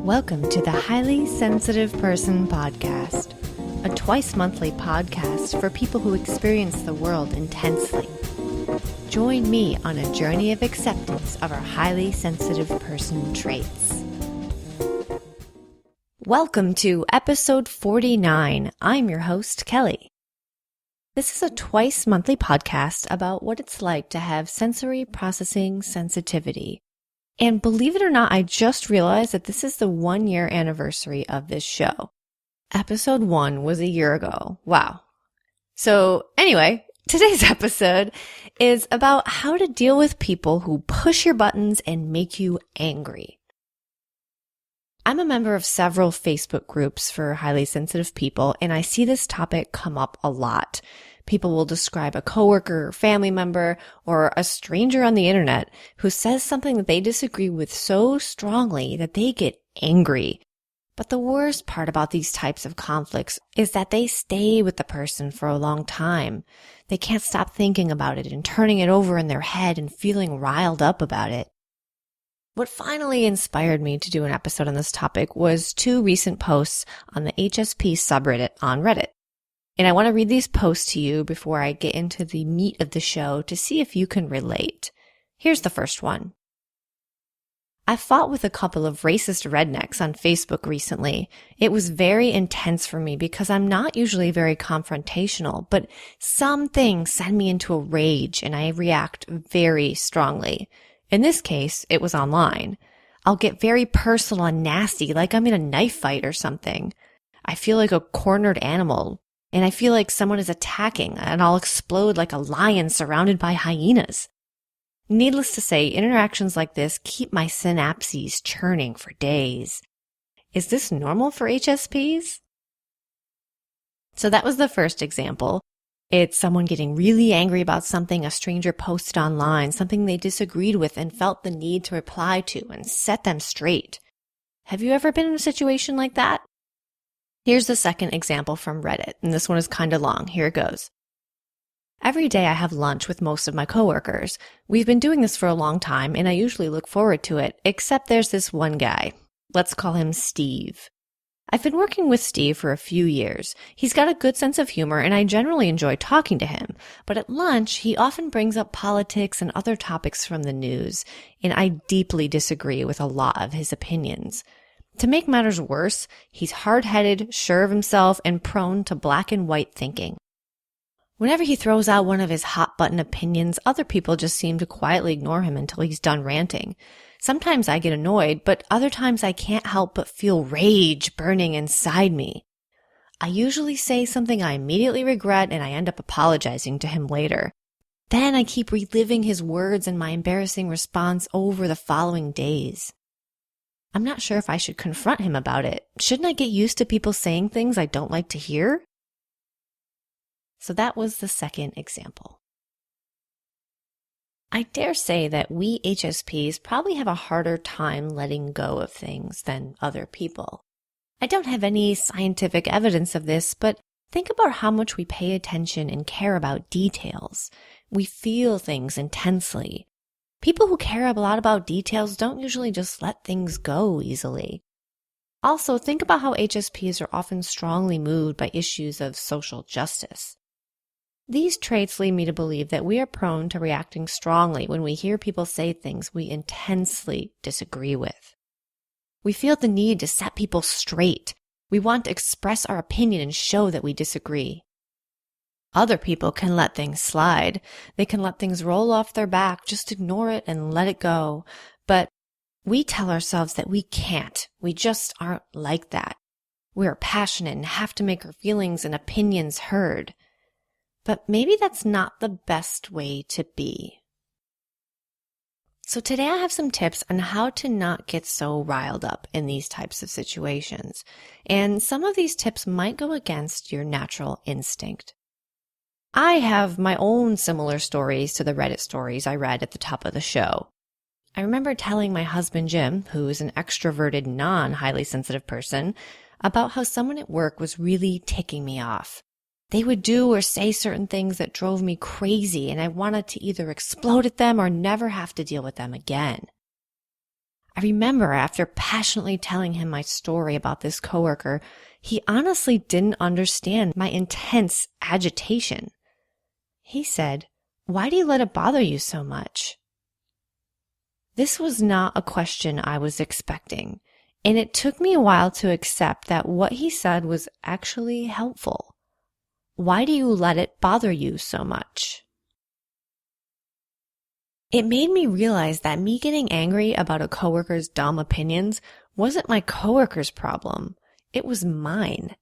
Welcome to the Highly Sensitive Person Podcast, a twice-monthly podcast for people who experience the world intensely. Join me on a journey of acceptance of our highly sensitive person traits. Welcome to episode 49. I'm your host, Kelly. This is a twice-monthly podcast about what it's like to have sensory processing sensitivity. And believe it or not, I just realized that this is the 1-year anniversary of this show. Episode 1 was a year ago. Wow. So anyway, today's episode is about how to deal with people who push your buttons and make you angry. I'm a member of several Facebook groups for highly sensitive people, and I see this topic come up a lot. People will describe a coworker or family member or a stranger on the internet who says something that they disagree with so strongly that they get angry. But the worst part about these types of conflicts is that they stay with the person for a long time. They can't stop thinking about it and turning it over in their head and feeling riled up about it. What finally inspired me to do an episode on this topic was 2 recent posts on the HSP subreddit on Reddit. And I want to read these posts to you before I get into the meat of the show to see if you can relate. Here's the first one. I fought with a couple of racist rednecks on Facebook recently. It was very intense for me because I'm not usually very confrontational, but some things send me into a rage and I react very strongly. In this case, it was online. I'll get very personal and nasty, like I'm in a knife fight or something. I feel like a cornered animal. And I feel like someone is attacking, and I'll explode like a lion surrounded by hyenas. Needless to say, interactions like this keep my synapses churning for days. Is this normal for HSPs? So that was the first example. It's someone getting really angry about something a stranger posted online, something they disagreed with and felt the need to reply to and set them straight. Have you ever been in a situation like that? Here's the second example from Reddit, and this one is kind of long. Here it goes. Every day I have lunch with most of my coworkers. We've been doing this for a long time, and I usually look forward to it, except there's this one guy. Let's call him Steve. I've been working with Steve for a few years. He's got a good sense of humor, and I generally enjoy talking to him. But at lunch, he often brings up politics and other topics from the news, and I deeply disagree with a lot of his opinions. To make matters worse, he's hard-headed, sure of himself, and prone to black and white thinking. Whenever he throws out one of his hot-button opinions, other people just seem to quietly ignore him until he's done ranting. Sometimes I get annoyed, but other times I can't help but feel rage burning inside me. I usually say something I immediately regret, and I end up apologizing to him later. Then I keep reliving his words and my embarrassing response over the following days. I'm not sure if I should confront him about it. Shouldn't I get used to people saying things I don't like to hear? So that was the second example. I dare say that we HSPs probably have a harder time letting go of things than other people. I don't have any scientific evidence of this, but think about how much we pay attention and care about details. We feel things intensely. People who care a lot about details don't usually just let things go easily. Also, think about how HSPs are often strongly moved by issues of social justice. These traits lead me to believe that we are prone to reacting strongly when we hear people say things we intensely disagree with. We feel the need to set people straight. We want to express our opinion and show that we disagree. Other people can let things slide. They can let things roll off their back, just ignore it and let it go. But we tell ourselves that we can't. We just aren't like that. We are passionate and have to make our feelings and opinions heard. But maybe that's not the best way to be. So today I have some tips on how to not get so riled up in these types of situations. And some of these tips might go against your natural instinct. I have my own similar stories to the Reddit stories I read at the top of the show. I remember telling my husband Jim, who is an extroverted, non-highly sensitive person, about how someone at work was really ticking me off. They would do or say certain things that drove me crazy, and I wanted to either explode at them or never have to deal with them again. I I remember after passionately telling him my story about this coworker, he honestly didn't understand my intense agitation. He said, "Why do you let it bother you so much?" This was not a question I was expecting, and it took me a while to accept that what he said was actually helpful. Why do you let it bother you so much? It made me realize that me getting angry about a coworker's dumb opinions wasn't my coworker's problem. It was mine.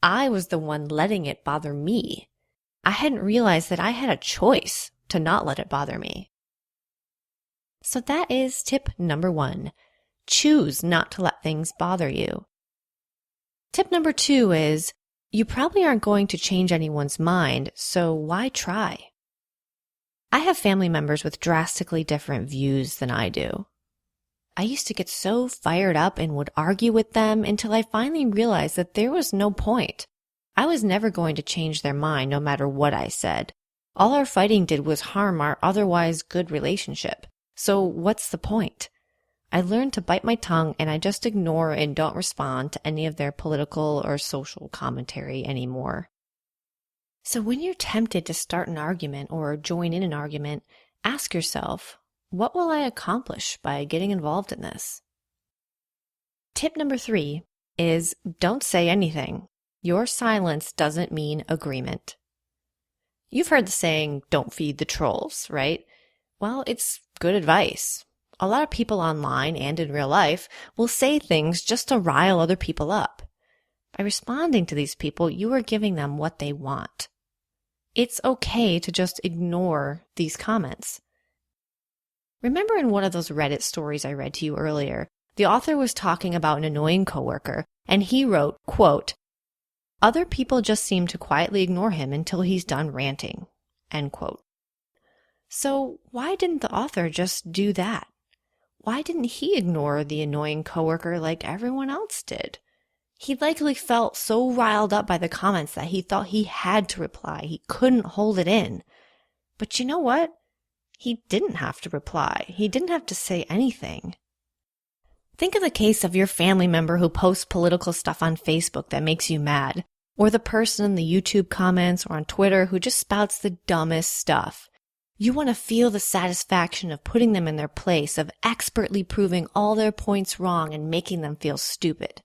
I was the one letting it bother me. I hadn't realized that I had a choice to not let it bother me. So that is tip number 1. Choose not to let things bother you. Tip number 2 is, you probably aren't going to change anyone's mind, so why try? I have family members with drastically different views than I do. I used to get so fired up and would argue with them until I finally realized that there was no point. I was never going to change their mind no matter what I said. All our fighting did was harm our otherwise good relationship. So what's the point? I learned to bite my tongue and I just ignore and don't respond to any of their political or social commentary anymore. So when you're tempted to start an argument or join in an argument, ask yourself, what will I accomplish by getting involved in this? Tip number 3 is don't say anything. Your silence doesn't mean agreement. You've heard the saying, don't feed the trolls, right? Well, it's good advice. A lot of people online and in real life will say things just to rile other people up. By responding to these people, you are giving them what they want. It's okay to just ignore these comments. Remember in one of those Reddit stories I read to you earlier, the author was talking about an annoying coworker, and he wrote, quote, "Other people just seem to quietly ignore him until he's done ranting," end quote. So why didn't the author just do that? Why didn't he ignore the annoying coworker like everyone else did? He likely felt so riled up by the comments that he thought he had to reply. He couldn't hold it in. But you know what? He didn't have to reply. He didn't have to say anything. Think of the case of your family member who posts political stuff on Facebook that makes you mad, or the person in the YouTube comments or on Twitter who just spouts the dumbest stuff. You want to feel the satisfaction of putting them in their place, of expertly proving all their points wrong and making them feel stupid.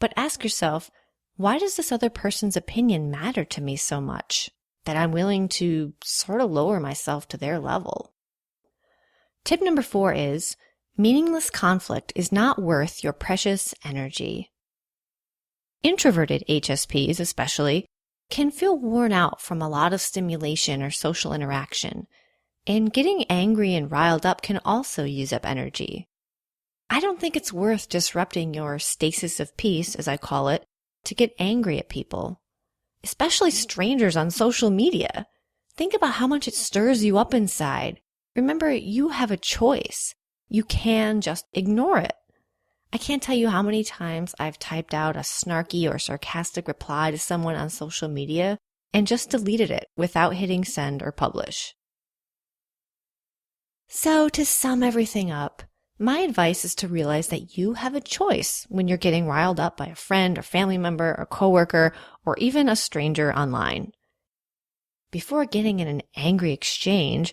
But ask yourself, why does this other person's opinion matter to me so much that I'm willing to sort of lower myself to their level? Tip number 4 is, meaningless conflict is not worth your precious energy. Introverted HSPs, especially, can feel worn out from a lot of stimulation or social interaction, and getting angry and riled up can also use up energy. I don't think it's worth disrupting your stasis of peace, as I call it, to get angry at people, especially strangers on social media. Think about how much it stirs you up inside. Remember, you have a choice. You can just ignore it. I can't tell you how many times I've typed out a snarky or sarcastic reply to someone on social media and just deleted it without hitting send or publish. So to sum everything up, my advice is to realize that you have a choice when you're getting riled up by a friend or family member or coworker or even a stranger online. Before getting in an angry exchange,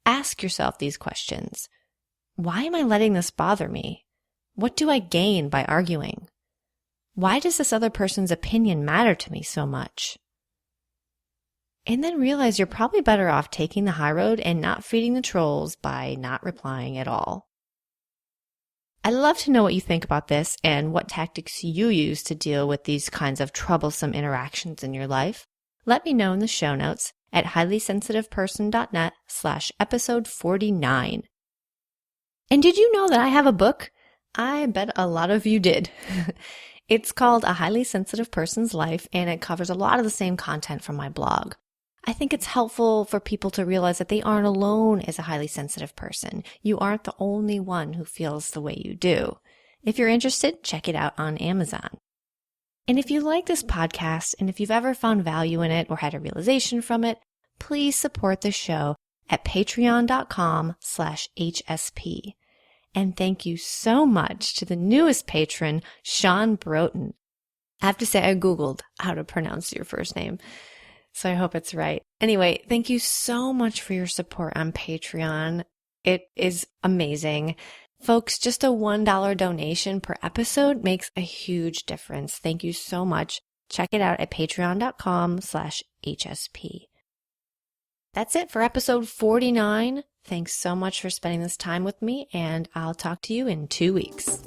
ask yourself these questions. Why am I letting this bother me? What do I gain by arguing? Why does this other person's opinion matter to me so much? And then realize you're probably better off taking the high road and not feeding the trolls by not replying at all. I'd love to know what you think about this and what tactics you use to deal with these kinds of troublesome interactions in your life. Let me know in the show notes at highlysensitiveperson.net/episode 49. And did you know that I have a book? I bet a lot of you did. It's called A Highly Sensitive Person's Life, and it covers a lot of the same content from my blog. I think it's helpful for people to realize that they aren't alone as a highly sensitive person. You aren't the only one who feels the way you do. If you're interested, check it out on Amazon. And if you like this podcast, and if you've ever found value in it or had a realization from it, please support the show at patreon.com/HSP. And thank you so much to the newest patron, Sean Broughton. I have to say I Googled how to pronounce your first name, so I hope it's right. Anyway, thank you so much for your support on Patreon. It is amazing. Folks, just a $1 donation per episode makes a huge difference. Thank you so much. Check it out at patreon.com/HSP. That's it for episode 49. Thanks so much for spending this time with me, and I'll talk to you in 2 weeks.